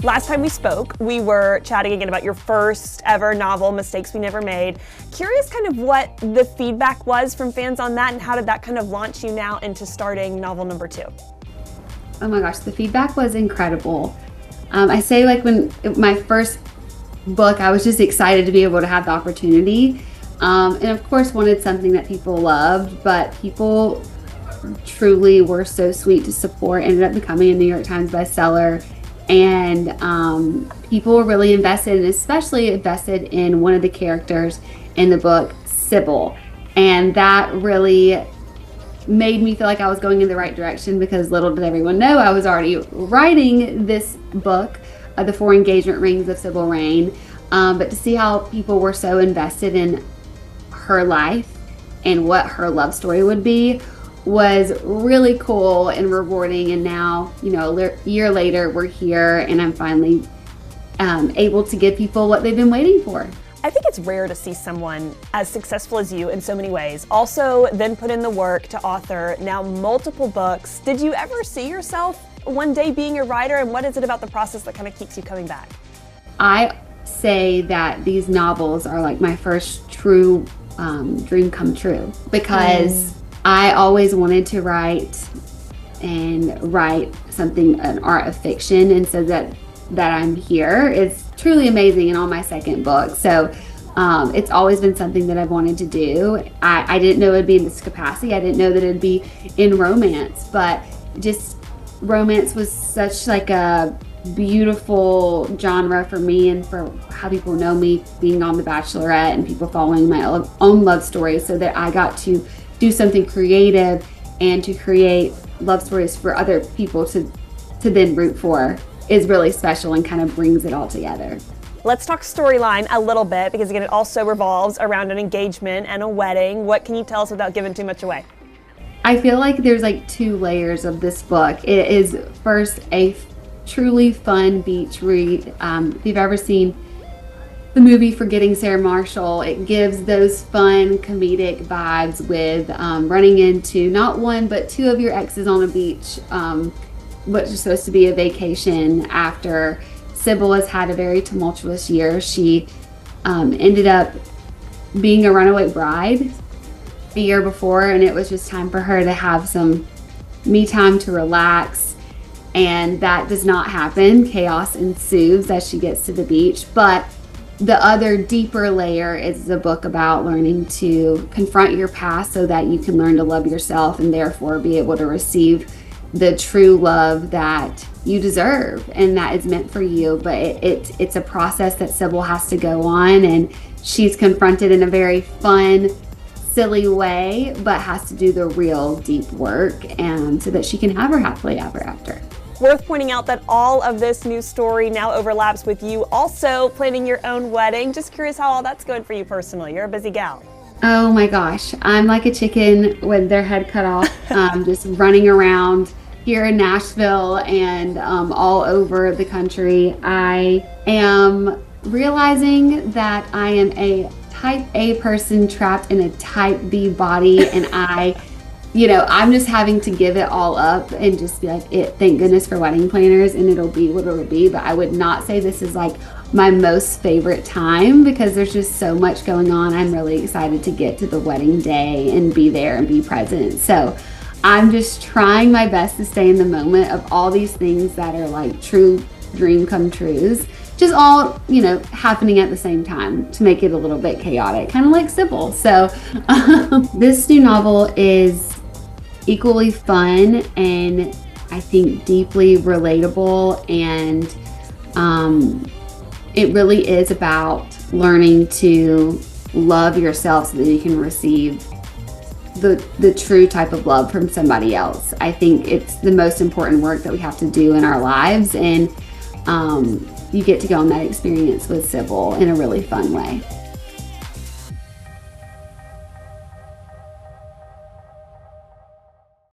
Last time we spoke, we were chatting again about your first ever novel, Mistakes We Never Made. Curious kind of what the feedback was from fans on that, and how did that kind of launch you now into starting novel number 2? Oh my gosh, the feedback was incredible. I say, like, when my first book, I was just excited to be able to have the opportunity. And of course wanted something that people loved, but people truly were so sweet to support. Ended up becoming a New York Times bestseller. And people were really invested, and especially invested in one of the characters in the book, Sybil. And that really made me feel like I was going in the right direction, because little did everyone know I was already writing this book, The 4 Engagement Rings of Sybil Rain. But to see how people were so invested in her life and what her love story would be was really cool and rewarding. And now, you know, a year later, we're here, and I'm finally able to give people what they've been waiting for. I think it's rare to see someone as successful as you in so many ways, also then put in the work to author now multiple books. Did you ever see yourself one day being a writer, and what is it about the process that kind of keeps you coming back? I say that these novels are like my first true dream come true, because I always wanted to write something, an art of fiction, and so that I'm here is truly amazing, and on my second book. So it's always been something that I've wanted to do. I didn't know it'd be in this capacity. I didn't know that it'd be in romance, but just romance was such like a beautiful genre for me, and for how people know me, being on The Bachelorette and people following my own love stories, so that I got to do something creative and to create love stories for other people to then root for is really special, and kind of brings it all together. Let's talk storyline a little bit, because again, it also revolves around an engagement and a wedding. What can you tell us without giving too much away? I feel like there's like 2 layers of this book. It is first a truly fun beach read. If you've ever seen the movie Forgetting Sarah Marshall, it gives those fun comedic vibes with running into not one but 2 of your exes on a beach, which is supposed to be a vacation after Sybil has had a very tumultuous year. She ended up being a runaway bride a year before, and it was just time for her to have some me time to relax. And that does not happen. Chaos ensues as she gets to the beach. But the other deeper layer is a book about learning to confront your past so that you can learn to love yourself, and therefore be able to receive the true love that you deserve and that is meant for you. But it's a process that Sybil has to go on, and she's confronted in a very fun, silly way, but has to do the real deep work, and so that she can have her happily ever after. Worth pointing out that all of this new story now overlaps with you also planning your own wedding. Just curious how all that's going for you personally. You're a busy gal. Oh my gosh, I'm like a chicken with their head cut off, just running around here in Nashville and all over the country. I am realizing that I am a type A person trapped in a type B body, and I'm just having to give it all up and just be like, thank goodness for wedding planners, and it'll be what it'll be. But I would not say this is like my most favorite time, because there's just so much going on. I'm really excited to get to the wedding day and be there and be present. So I'm just trying my best to stay in the moment of all these things that are like true dream come trues, just all, happening at the same time to make it a little bit chaotic, kind of like Sybil. So this new novel is equally fun, and I think deeply relatable, and it really is about learning to love yourself so that you can receive the true type of love from somebody else. I think it's the most important work that we have to do in our lives, and you get to go on that experience with Sybil in a really fun way.